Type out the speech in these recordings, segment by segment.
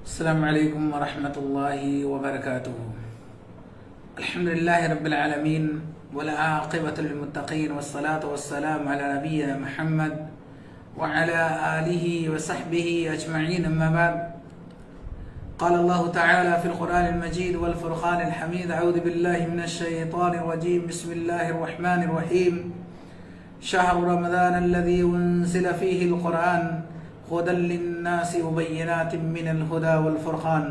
السلام علیکم ورحمۃ اللہ وبرکاتہ۔ الحمد للہ رب العالمین والعاقبۃ للمتقین والصلاة والسلام علی نبینا محمد وعلى آلہ وصحبہ اجمعین، اما بعد۔ قال اللہ تعالی فی القرآن المجید والفرقان الحمید، اعوذ باللہ من الشیطان الرجیم، بسم اللہ الرحمن الرحیم۔ شہر رمضان الذی انزل فیہ القرآن ہدی للناس وبینات من الہدی والفرقان۔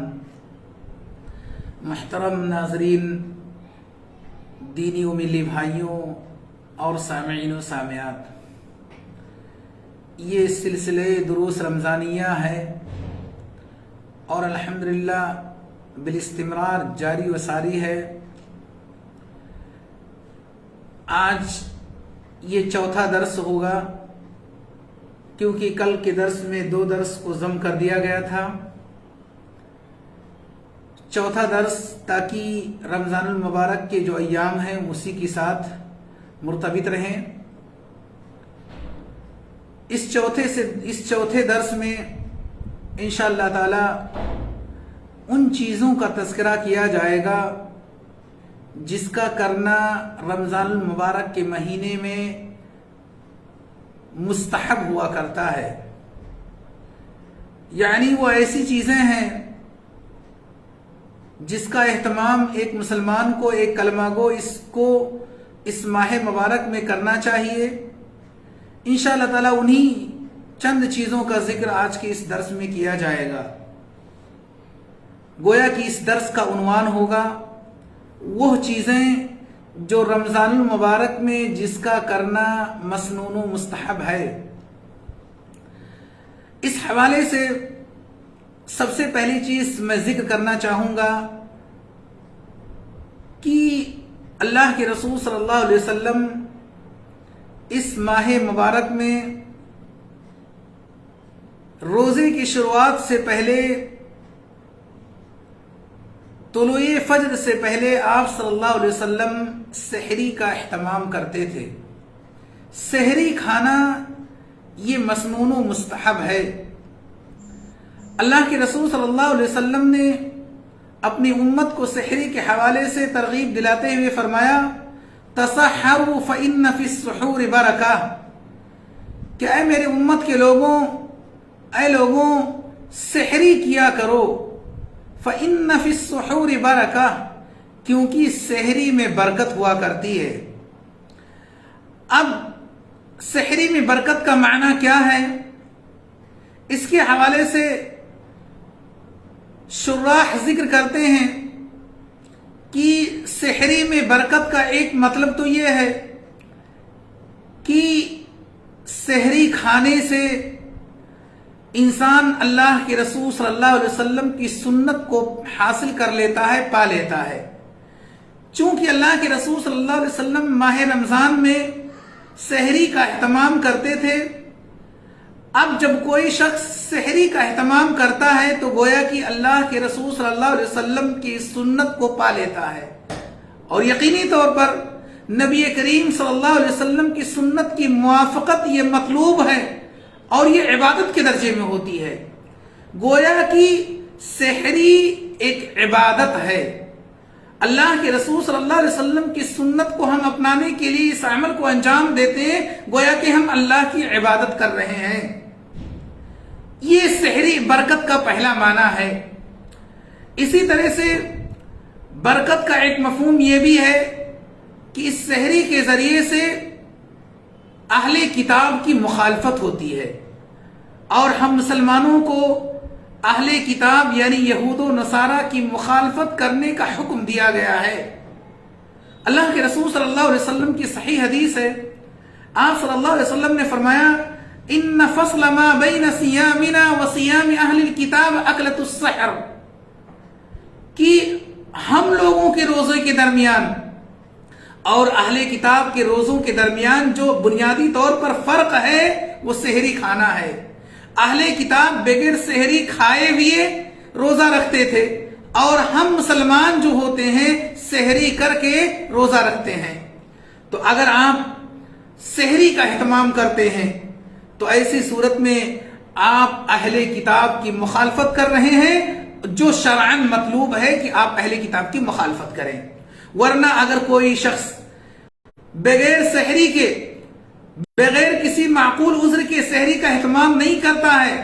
محترم ناظرین، دینی و ملی بھائیوں اور سامعین و سامعات، یہ سلسلے دروس رمضانیہ ہے اور الحمدللہ بالاستمرار جاری و ساری ہے۔ آج یہ چوتھا درس ہوگا، کیونکہ کل کے درس میں 2 درس کو ضم کر دیا گیا تھا۔ چوتھا درس تاکہ رمضان المبارک کے جو ایام ہیں اسی کے ساتھ مرتبط رہیں۔ اس چوتھے درس میں انشاءاللہ تعالی ان چیزوں کا تذکرہ کیا جائے گا جس کا کرنا رمضان المبارک کے مہینے میں مستحب ہوا کرتا ہے، یعنی وہ ایسی چیزیں ہیں جس کا اہتمام ایک مسلمان کو، ایک کلمہ گو اس ماہ مبارک میں کرنا چاہیے۔ انشاءاللہ تعالی انہی چند چیزوں کا ذکر آج کے اس درس میں کیا جائے گا۔ گویا کہ اس درس کا عنوان ہوگا وہ چیزیں جو رمضان المبارک میں جس کا کرنا مسنون و مستحب ہے۔ اس حوالے سے سب سے پہلی چیز میں ذکر کرنا چاہوں گا کہ اللہ کے رسول صلی اللہ علیہ وسلم اس ماہ مبارک میں روزے کی شروعات سے پہلے، طلوع فجر سے پہلے آپ صلی اللہ علیہ وسلم سحری کا اہتمام کرتے تھے۔ سحری کھانا یہ مسنون و مستحب ہے۔ اللہ کے رسول صلی اللہ علیہ وسلم نے اپنی امت کو سحری کے حوالے سے ترغیب دلاتے ہوئے فرمایا، تسحروا فإن فی السحور برکہ، کہ اے میرے امت کے لوگوں، اے لوگوں سحری کیا کرو، فإن فی السحور برکہ، کیونکہ سحری میں برکت ہوا کرتی ہے۔ اب سحری میں برکت کا معنی کیا ہے؟ اس کے حوالے سے شراح ذکر کرتے ہیں کہ سحری میں برکت کا ایک مطلب تو یہ ہے کہ سحری کھانے سے انسان اللہ کے رسول صلی اللہ علیہ وسلم کی سنت کو حاصل کر لیتا ہے، پا لیتا ہے۔ چونکہ اللہ کے رسول صلی اللہ علیہ وسلم ماہ رمضان میں سحری کا اہتمام کرتے تھے۔ اب جب کوئی شخص سحری کا اہتمام کرتا ہے تو گویا کہ اللہ کے رسول صلی اللہ علیہ وسلم کی سنت کو پا لیتا ہے، اور یقینی طور پر نبی کریم صلی اللہ علیہ وسلم کی سنت کی موافقت یہ مطلوب ہے اور یہ عبادت کے درجے میں ہوتی ہے۔ گویا کہ سحری ایک عبادت ہے۔ اللہ کے رسول صلی اللہ علیہ وسلم کی سنت کو ہم اپنانے کے لیے اس عمل کو انجام دیتے ہیں، گویا کہ ہم اللہ کی عبادت کر رہے ہیں۔ یہ سحری برکت کا پہلا معنی ہے۔ اسی طرح سے برکت کا ایک مفہوم یہ بھی ہے کہ اس سحری کے ذریعے سے اہل کتاب کی مخالفت ہوتی ہے، اور ہم مسلمانوں کو اہل کتاب یعنی یہود و نصارہ کی مخالفت کرنے کا حکم دیا گیا ہے۔ اللہ کے رسول صلی اللہ علیہ وسلم کی صحیح حدیث ہے، آپ صلی اللہ علیہ وسلم نے فرمایا، ان فصل ما بین صیامنا و صیام اہل الکتاب اکلۃ السحر، کہ ہم لوگوں کے روزے کے درمیان اور اہل کتاب کے روزوں کے درمیان جو بنیادی طور پر فرق ہے وہ سحری کھانا ہے۔ اہل کتاب بغیر سحری کھائے ہوئے روزہ رکھتے تھے، اور ہم مسلمان جو ہوتے ہیں سحری کر کے روزہ رکھتے ہیں۔ تو اگر آپ سحری کا اہتمام کرتے ہیں تو ایسی صورت میں آپ اہل کتاب کی مخالفت کر رہے ہیں جو شرعن مطلوب ہے کہ آپ اہل کتاب کی مخالفت کریں. ورنہ اگر کوئی شخص بغیر سحری کے، بغیر کسی معقول عذر کے سحری کا اہتمام نہیں کرتا ہے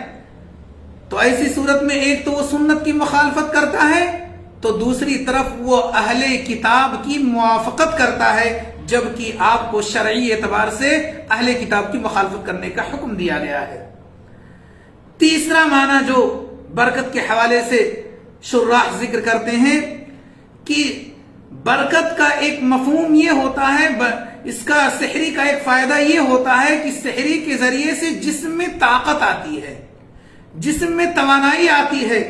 تو ایسی صورت میں ایک تو وہ سنت کی مخالفت کرتا ہے، تو دوسری طرف وہ اہل کتاب کی موافقت کرتا ہے، جبکہ آپ کو شرعی اعتبار سے اہل کتاب کی مخالفت کرنے کا حکم دیا گیا ہے. تیسرا معنی جو برکت کے حوالے سے شراح ذکر کرتے ہیں کہ برکت کا ایک مفہوم یہ ہوتا ہے، اس کا سحری کا ایک فائدہ یہ ہوتا ہے کہ سحری کے ذریعے سے جسم میں طاقت آتی ہے، جسم میں توانائی آتی ہے.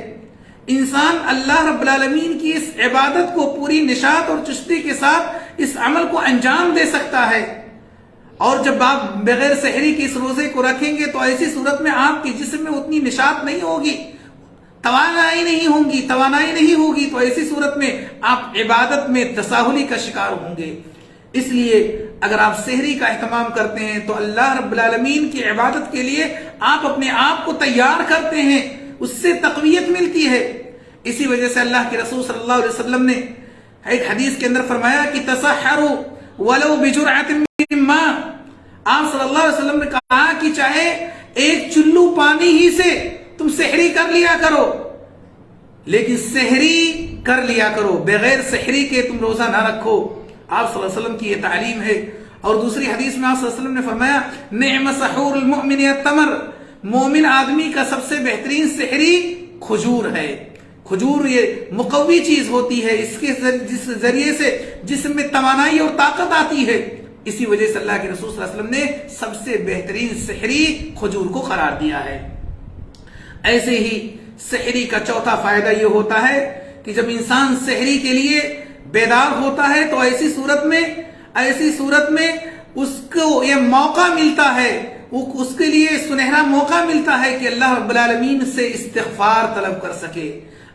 انسان اللہ رب العالمین کی اس عبادت کو پوری نشاط اور چستی کے ساتھ اس عمل کو انجام دے سکتا ہے. اور جب آپ بغیر سحری کے اس روزے کو رکھیں گے تو ایسی صورت میں آپ کے جسم میں اتنی نشاط نہیں ہوگی، توانائی نہیں ہوگی، تو ایسی صورت میں آپ عبادت میں تساہلی کا شکار ہوں گے. اس لیے اگر آپ سحری کا اہتمام کرتے ہیں تو اللہ رب العالمین کی عبادت کے لیے آپ اپنے آپ کو تیار کرتے ہیں، اس سے تقویت ملتی ہے. اسی وجہ سے اللہ کے رسول صلی اللہ علیہ وسلم نے ایک حدیث کے اندر فرمایا کہ تسحروا ولو بجرعۃ من ماء. آپ صلی اللہ علیہ وسلم نے کہا کہ چاہے ایک چلو پانی ہی سے تم سحری کر لیا کرو، لیکن سحری کر لیا کرو، بغیر سحری کے تم روزہ نہ رکھو. آپ صلی اللہ علیہ وسلم کی یہ تعلیم ہے. اور دوسری حدیث میں آپ صلی اللہ علیہ وسلم نے فرمایا نعم سحور المؤمن التمر، مومن آدمی کا سب سے بہترین سحری کھجور ہے. کھجور یہ مقوی چیز ہوتی ہے، اس کے ذریعے سے جسم میں توانائی اور طاقت آتی ہے. اسی وجہ سے اللہ کے رسول صلی اللہ علیہ وسلم نے سب سے بہترین سحری کھجور کو قرار دیا ہے. ایسے ہی سحری کا چوتھا فائدہ یہ ہوتا ہے کہ جب انسان سحری کے لیے بیدار ہوتا ہے تو ایسی صورت میں اس کو یہ موقع ملتا ہے، اس کے لیے سنہرا موقع ملتا ہے کہ اللہ رب العالمین سے استغفار طلب کر سکے،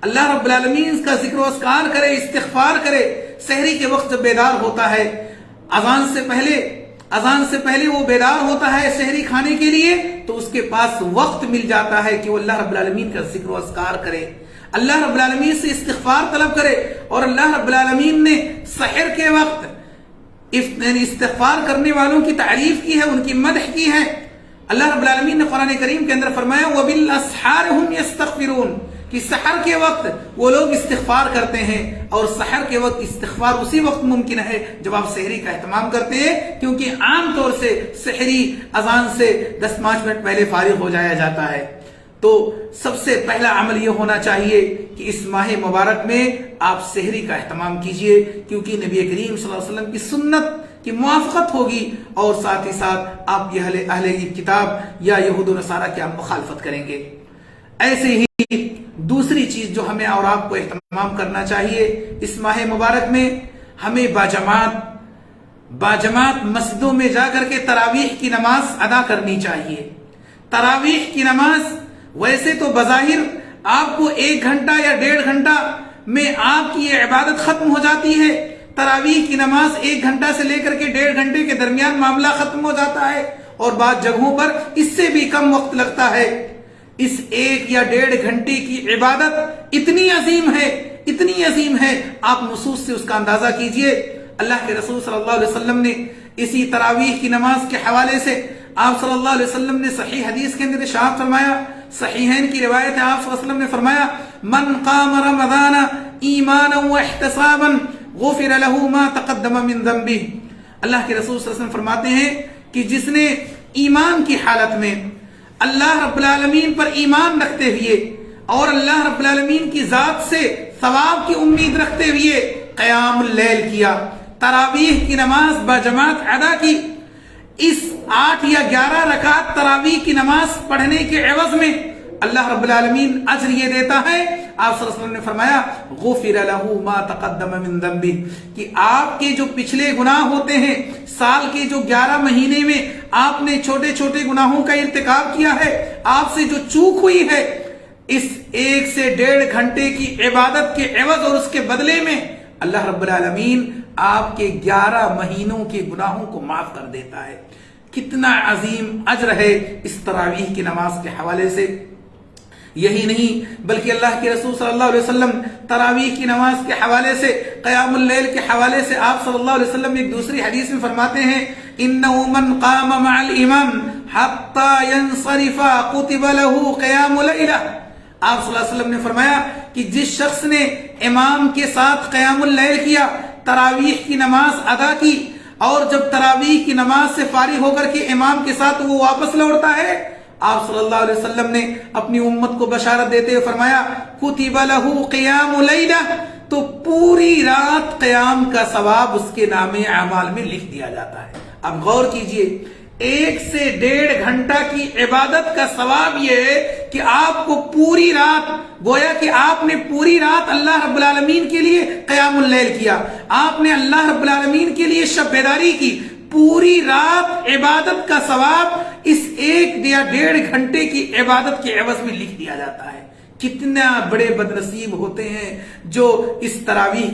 اللہ رب العالمین کا ذکر و اذکار کرے، استغفار کرے. سحری کے وقت جب بیدار ہوتا ہے، اذان سے پہلے وہ بیدار ہوتا ہے سحری کھانے کے لیے، تو اس کے پاس وقت مل جاتا ہے کہ وہ اللہ رب العالمین کا ذکر و اذکار کرے، اللہ رب العالمین سے استغفار طلب کرے. اور اللہ رب العالمین نے سحر کے وقت استغفار کرنے والوں کی تعریف کی ہے، ان کی مدح کی ہے. اللہ رب العالمین نے قرآن کریم کے اندر فرمایا وَبِالْأَسْحَارِ هُمْ يَسْتَغْفِرُونَ کہ سحر کے وقت وہ لوگ استغفار کرتے ہیں. اور سحر کے وقت استغفار اسی وقت ممکن ہے جب آپ سحری کا اہتمام کرتے ہیں، کیونکہ عام طور سے سحری اذان سے 10-5 منٹ پہلے فارغ ہو جایا جاتا ہے. تو سب سے پہلا عمل یہ ہونا چاہیے کہ اس ماہ مبارک میں آپ سحری کا اہتمام کیجئے، کیونکہ نبی کریم صلی اللہ علیہ وسلم کی سنت کی موافقت ہوگی، اور ساتھ ہی ساتھ آپ یہ اہل کتاب یا یہود و نصارہ کی آپ مخالفت کریں گے. ایسے ہی دوسری چیز جو ہمیں اور آپ کو اہتمام کرنا چاہیے اس ماہ مبارک میں، ہمیں باجماعت مسجدوں میں جا کر کے تراویح کی نماز ادا کرنی چاہیے. تراویح کی نماز ویسے تو بظاہر آپ کو 1 گھنٹہ یا 1.5 گھنٹہ میں آپ کی یہ عبادت ختم ہو جاتی ہے. تراویح کی نماز 1 گھنٹہ سے لے کر کے 1.5 گھنٹے کے درمیان معاملہ ختم ہو جاتا ہے، اور بعض جگہوں پر اس سے بھی کم وقت لگتا ہے. اس 1 یا 1.5 گھنٹے کی عبادت اتنی عظیم ہے، آپ نصوص سے اس کا اندازہ کیجئے. اللہ کے رسول صلی اللہ علیہ وسلم نے اسی تراویح کی نماز کے حوالے سے آپ صلی اللہ علیہ وسلم نے صحیح حدیث کے اندر ارشاد فرمایا، صحیحین کی روایت ہے، آپ صلی اللہ علیہ وسلم نے فرمایا من قام رمضان ایمانا واحتسابا غفر له ما تقدم من ذنبه. اللہ کے رسول صلی اللہ علیہ وسلم فرماتے ہیں کہ جس نے ایمان کی حالت میں اللہ رب العالمین پر ایمان رکھتے ہوئے اور اللہ رب العالمین کی ذات سے ثواب کی امید رکھتے ہوئے قیام اللیل کیا، تراویح کی نماز باجماعت ادا کی، اس 8 یا 11 رکعت تراویح کی نماز پڑھنے کے عوض میں اللہ رب العالمین اجر یہ دیتا ہے. آپ صلی اللہ علیہ وسلم نے فرمایا غفر له ما تقدم من ذنبه کہ آپ کے جو پچھلے گناہ ہوتے ہیں، سال کے جو 11 مہینے میں آپ نے چھوٹے چھوٹے گناہوں کا ارتکاب کیا ہے، آپ سے جو چوک ہوئی ہے، اس 1 سے 1.5 گھنٹے کی عبادت کے عوض اور اس کے بدلے میں اللہ رب العالمین آپ کے 11 مہینوں کے گناہوں کو معاف کر دیتا ہے. کتنا عظیم اجر ہے اس تراویح کی نماز کے حوالے سے. یہی نہیں بلکہ اللہ کے رسول صلی اللہ علیہ وسلم تراویح کی نماز کے حوالے سے، قیام اللیل کے حوالے سے آپ صلی اللہ علیہ وسلم ایک دوسری حدیث میں فرماتے ہیں إِنَّهُ مَنْ قَامَ مَعَ الْإِمَامِ حَتَّى يَنْصَرِفَ كُتِبَ لَهُ قِيَامُ لَيْلَةٍ۔ آپ صلی اللہ علیہ وسلم نے فرمایا کہ جس شخص نے امام کے ساتھ قیام اللیل کیا، تراویح کی نماز ادا کی، اور جب تراویح کی نماز سے فارغ ہو کر کے امام کے ساتھ وہ واپس لوٹتا ہے، آپ صلی اللہ علیہ وسلم نے اپنی امت کو بشارت دیتے ہوئے فرمایا کتب لہ قیام لیلہ، تو پوری رات قیام کا ثواب اس کے نام اعمال میں لکھ دیا جاتا ہے۔ اب غور کیجئے، 1 سے 1.5 گھنٹہ کی عبادت کا ثواب یہ ہے کہ آپ کو پوری رات، گویا کہ آپ نے پوری رات اللہ رب العالمین کے لیے قیام اللیل کیا، آپ نے اللہ رب العالمین کے لیے شب بیداری کی، پوری رات عبادت کا ثواب اس 1 یا 1.5 گھنٹے کی عبادت کے عوض میں لکھ دیا جاتا ہے۔ کتنا بڑے بدنصیب ہوتے ہیں جو اس تراویح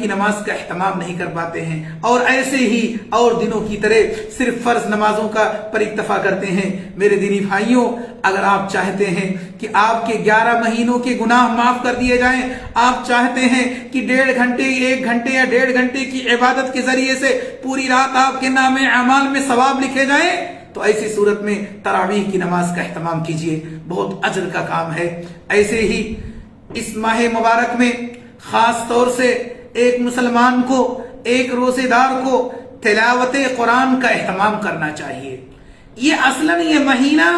کی نماز کا اہتمام نہیں کر پاتے ہیں، اور ایسے ہی اور دنوں کی طرح صرف فرض نمازوں کا پر اکتفا کرتے ہیں۔ میرے دینی بھائیوں، اگر آپ چاہتے ہیں کہ آپ کے 11 مہینوں کے گناہ معاف کر دیے جائیں، آپ چاہتے ہیں کہ 1.5 گھنٹے 1 گھنٹے یا 1.5 گھنٹے کی عبادت کے ذریعے سے پوری رات آپ کے نام اعمال میں ثواب لکھے جائیں، تو ایسی صورت میں تراویح کی نماز کا اہتمام کیجئے، بہت اجر کا کام ہے۔ ایسے ہی اس ماہ مبارک میں خاص طور سے ایک مسلمان کو، ایک روزے دار کو تلاوت قرآن کا اہتمام کرنا چاہیے۔ یہ اصلاً یہ مہینہ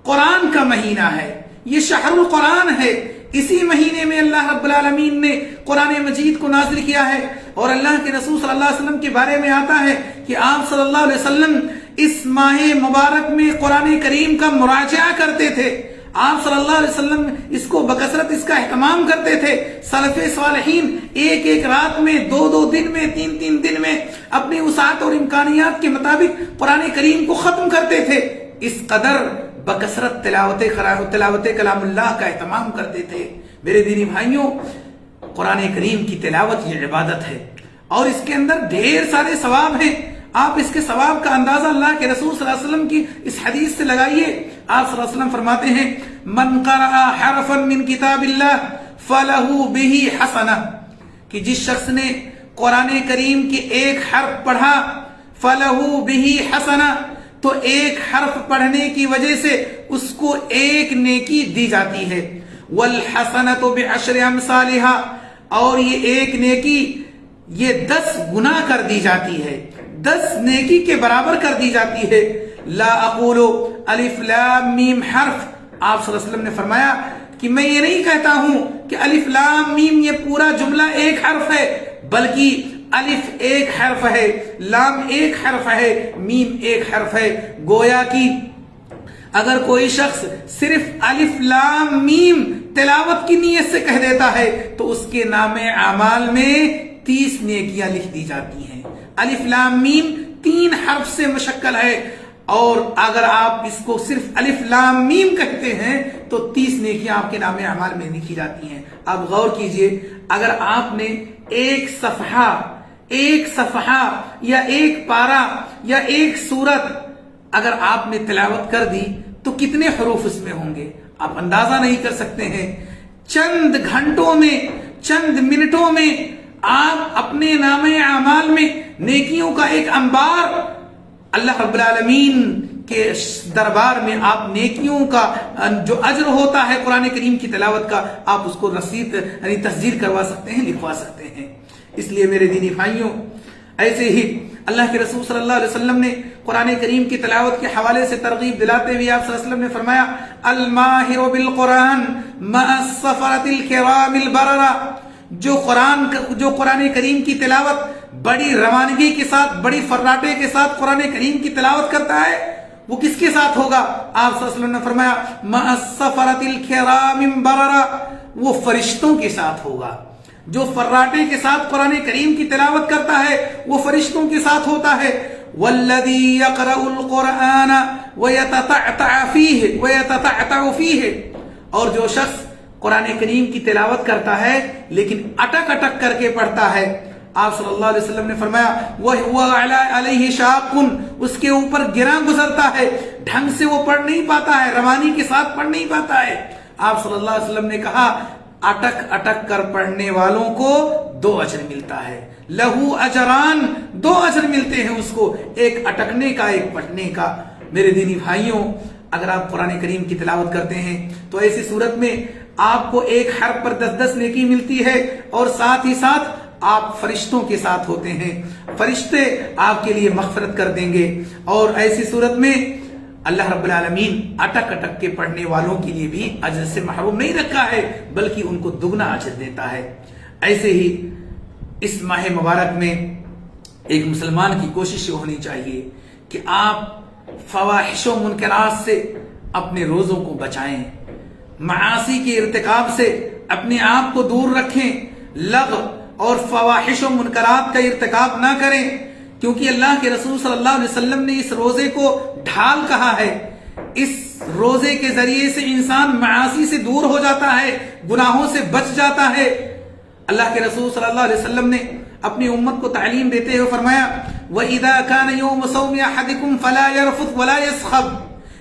قرآن کا مہینہ ہے، یہ شہر القرآن ہے۔ اسی مہینے میں اللہ رب العالمین نے قرآن مجید کو نازل کیا ہے، اور اللہ کے رسول صلی اللہ علیہ وسلم کے بارے میں آتا ہے کہ آپ صلی اللہ علیہ وسلم اس ماہ مبارک میں قرآن کریم کا مراجعہ کرتے تھے۔ آپ صلی اللہ علیہ وسلم اس کو بکثرت اس کا اہتمام کرتے تھے۔ سلف صالحین ایک رات میں، 2 دن میں، 3 دن میں اپنی وسعت اور امکانیات کے مطابق قرآن کریم کو ختم کرتے تھے۔ اس قدر بکثرت تلاوت کلام اللہ کا اہتمام کرتے تھے۔ میرے دینی بھائیوں، قرآن کریم کی تلاوت یہ عبادت ہے، اور اس کے اندر ڈھیر سارے ثواب ہیں۔ آپ اس کے ثواب کا اندازہ اللہ کے رسول صلی اللہ علیہ وسلم کی اس حدیث سے لگائیے۔ آپ صلی اللہ علیہ وسلم فرماتے ہیں من قرأ حرفا من کتاب اللہ فلہ بہ حسنہ، کہ جس شخص نے قرآن کریم کے ایک حرف پڑھا، فلہ بہ حسنہ، تو ایک حرف پڑھنے کی وجہ سے اس کو ایک نیکی دی جاتی ہے۔ والحسنۃ بعشر امثالھا، اور یہ ایک نیکی یہ 10 گنا کر دی جاتی ہے، 10 نیکی کے برابر کر دی جاتی ہے۔ لا اقول الف لام میم حرف، آپ صلی اللہ علیہ وسلم نے فرمایا کہ میں یہ نہیں کہتا ہوں کہ الف لام میم یہ پورا جملہ ایک حرف ہے، بلکہ الف ایک حرف ہے، لام ایک حرف ہے، میم ایک حرف ہے۔ گویا کہ اگر کوئی شخص صرف الف لام میم تلاوت کی نیت سے کہہ دیتا ہے تو اس کے نام اعمال میں 30 نیکیاں لکھ دی جاتی ہیں۔ الف لام میم 3 حرف سے مشکل ہے، اور اگر آپ اس کو صرف الف لام میم کہتے ہیں تو 30 نیکیاں آپ کے نام اعمال میں لکھی جاتی ہیں۔ اب غور کیجئے، اگر آپ نے ایک صفحہ یا ایک پارہ یا ایک سورت اگر آپ نے تلاوت کر دی تو کتنے حروف اس میں ہوں گے آپ اندازہ نہیں کر سکتے ہیں۔ چند گھنٹوں میں، چند منٹوں میں آپ اپنے نام اعمال میں نیکیوں کا ایک انبار، اللہ رب العالمین کے دربار میں آپ نیکیوں کا جو اجر ہوتا ہے قرآن کریم کی تلاوت کا، آپ اس کو رسید یعنی تسجیل کروا سکتے ہیں، لکھوا سکتے ہیں۔ اس لیے میرے دینی بھائیوں، ایسے ہی اللہ کے رسول صلی اللہ علیہ وسلم نے قرآن کریم کی تلاوت کے حوالے سے ترغیب دلاتے ہوئے آپ صلی اللہ علیہ وسلم نے فرمایا الماہر بالقرآن مع السفرۃ الکرام البررہ، جو قرآن کریم کی تلاوت بڑی روانگی کے ساتھ، بڑی فراٹے کے ساتھ قرآن کریم کی تلاوت کرتا ہے، وہ کس کے ساتھ ہوگا؟ آپ صلی اللہ علیہ وسلم نے فرمایا مع السفرۃ الکرام البررہ، وہ فرشتوں کے ساتھ ہوگا۔ جو فراٹے کے ساتھ قرآن کریم کی تلاوت کرتا ہے وہ فرشتوں کے ساتھ ہوتا ہے۔ والذی یقرأ القرآن ویتتعتع فیہ، اور جو شخص قرآن کریم کی تلاوت کرتا ہے لیکن اٹک اٹک کر کے پڑھتا ہے، آپ صلی اللہ علیہ وسلم نے فرمایا وَهُوَ عَلَيْهِ شَاقٌ، اس کے اوپر گراں گزرتا ہے، ڈھنگ سے وہ پڑھ نہیں پاتا ہے، روانی کے ساتھ پڑھ نہیں پاتا ہے۔ آپ صلی اللہ علیہ وسلم نے کہا اٹک اٹک کر پڑھنے والوں کو 2 اجر ملتا ہے، لہو اجران، 2 اجر ملتے ہیں اس کو، ایک اٹکنے کا ایک پڑھنے کا۔ میرے دینی بھائیوں، اگر آپ قرآن کریم کی تلاوت کرتے ہیں تو ایسی صورت میں آپ کو ایک حرف پر 10 نیکی ملتی ہے، اور ساتھ ہی ساتھ آپ فرشتوں کے ساتھ ہوتے ہیں، فرشتے آپ کے لیے مغفرت کر دیں گے، اور ایسی صورت میں اللہ رب العالمین اٹک اٹک کے پڑھنے والوں کے لیے بھی اجر سے محروم نہیں رکھا ہے، بلکہ ان کو دگنا اجر دیتا ہے۔ ایسے ہی اس ماہ مبارک میں ایک مسلمان کی کوشش ہونی چاہیے کہ آپ فواحش و منکرات سے اپنے روزوں کو بچائیں، معاصی کے ارتکاب سے اپنے آپ کو دور رکھیں، لغو اور فواحش و منکرات کا ارتکاب نہ کریں، کیونکہ اللہ کے رسول صلی اللہ علیہ وسلم نے اس روزے کو ڈھال کہا ہے۔ اس روزے کے ذریعے سے انسان معاصی سے دور ہو جاتا ہے، گناہوں سے بچ جاتا ہے۔ اللہ کے رسول صلی اللہ علیہ وسلم نے اپنی امت کو تعلیم دیتے ہوئے فرمایا وَإِذَا كَانَ يَوْمُ صَوْمِ أَحَدِكُمْ فَلَا يَرْفُثْ وَلَا يَسْخَبْ،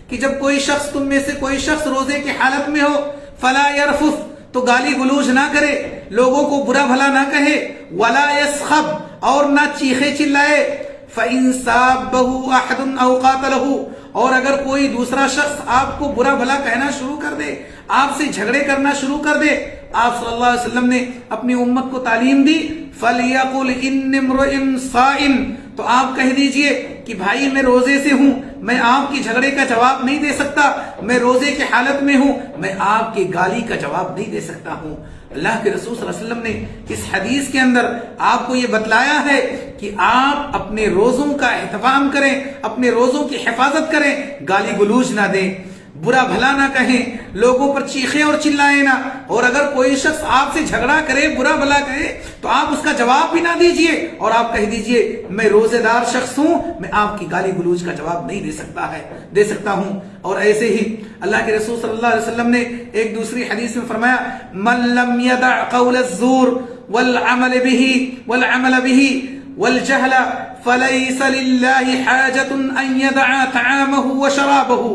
کہ جب کوئی شخص تم میں سے کوئی شخص روزے کی حالت میں ہو، فَلَا يَرْفُثْ، تو گالی گلوچ نہ کرے، لوگوں کو برا بھلا نہ کہے، وَلَا يَسْخَبْ، اور نہ چیخے چلائے، فَإِن سَابَّهُ أَحَدٌ أَوْ قَاتَلَهُ، اور اگر کوئی دوسرا شخص آپ کو برا بھلا کہنا شروع کر دے، آپ سے جھگڑے کرنا شروع کر دے، آپ صلی اللہ علیہ وسلم نے اپنی امت کو تعلیم دی فَلْيَقُلْ إِنِّ امْرُئٌ صَائِمٌ، تو آپ کہہ دیجئے کہ بھائی میں روزے سے ہوں، میں آپ کی جھگڑے کا جواب نہیں دے سکتا، میں روزے کی حالت میں ہوں، میں آپ کی گالی کا جواب نہیں دے سکتا ہوں۔ اللہ کے رسول صلی اللہ علیہ وسلم نے اس حدیث کے اندر آپ کو یہ بتلایا ہے کہ آپ اپنے روزوں کا اہتمام کریں، اپنے روزوں کی حفاظت کریں، گالی گلوچ نہ دیں، برا بھلا نہ کہیں، لوگوں پر چیخیں اور چلائیں نہ، اور اگر کوئی شخص آپ سے جھگڑا کرے، برا بھلا کہے، تو آپ اس کا جواب بھی نہ دیجئے، اور آپ کہہ دیجئے میں روزے دار شخص ہوں، میں آپ کی گالی گلوچ کا جواب نہیں دے سکتا ہوں۔ اور ایسے ہی اللہ کے رسول صلی اللہ علیہ وسلم نے ایک دوسری حدیث میں فرمایا من لم يدع قول الزور والعمل به والجهل فليس لله حاجة ان يدع طعامه وشرابه۔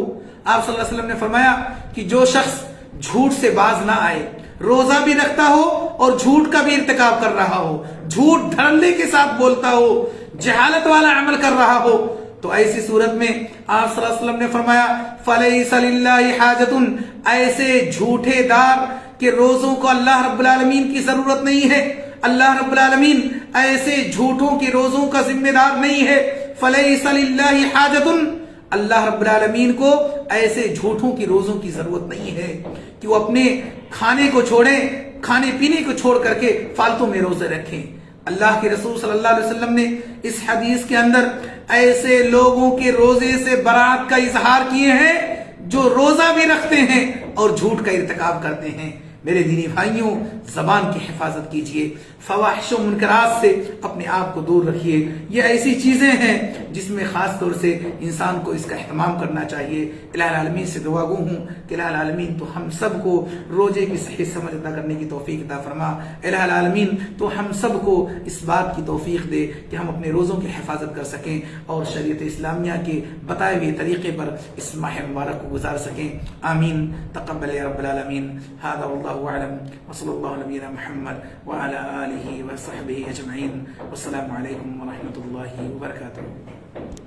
آپ صلی اللہ علیہ وسلم نے فرمایا کہ جو شخص جھوٹ سے باز نہ آئے، روزہ بھی رکھتا ہو اور جھوٹ کا بھی ارتکاب کر رہا ہو، جھوٹ دھڑلے کے ساتھ بولتا ہو، جہالت والا عمل کر رہا ہو، تو ایسی صورت میں آپ صلی اللہ علیہ وسلم نے فرمایا فَلَيْسَ لِلَّهِ حَاجَةٌ، ایسے جھوٹے دار کہ روزوں کو اللہ رب العالمین کی ضرورت نہیں ہے، اللہ رب العالمین ایسے جھوٹوں کے روزوں کا ذمہ دار نہیں ہے۔ فَلَيْسَ لِلَّهِ حَاجَةٌ، اللہ رب العالمین کو ایسے جھوٹوں کی روزوں کی ضرورت نہیں ہے کہ وہ اپنے کھانے کو چھوڑیں، کھانے پینے کو چھوڑ کر کے فالتو میں روزے رکھیں۔ اللہ کے رسول صلی اللہ علیہ وسلم نے اس حدیث کے اندر ایسے لوگوں کے روزے سے برات کا اظہار کیے ہیں جو روزہ بھی رکھتے ہیں اور جھوٹ کا ارتکاب کرتے ہیں۔ میرے دینی بھائیوں، زبان کی حفاظت کیجئے، فواحش و منکرات سے اپنے آپ کو دور رکھیے۔ یہ ایسی چیزیں ہیں جس میں خاص طور سے انسان کو اس کا اہتمام کرنا چاہیے۔ الہ العالمین سے دعا گو ہوں کہ الہ العالمین تو ہم سب کو روزے کی صحیح سمجھ عطا کرنے کی توفیق عطا فرما۔ الہ العالمین تو ہم سب کو اس بات کی توفیق دے کہ ہم اپنے روزوں کی حفاظت کر سکیں اور شریعت اسلامیہ کے بتائے ہوئے طریقے پر اس ماہ مبارک کو گزار سکیں۔ آمین۔ تقبل یا رب العالمین۔ ھذا واللہ اعلم وصلی اللہ علی نبینا محمد وعلی آلہ وصحبہ اجمعین۔ والسلام علیکم ورحمۃ اللہ وبرکاتہ۔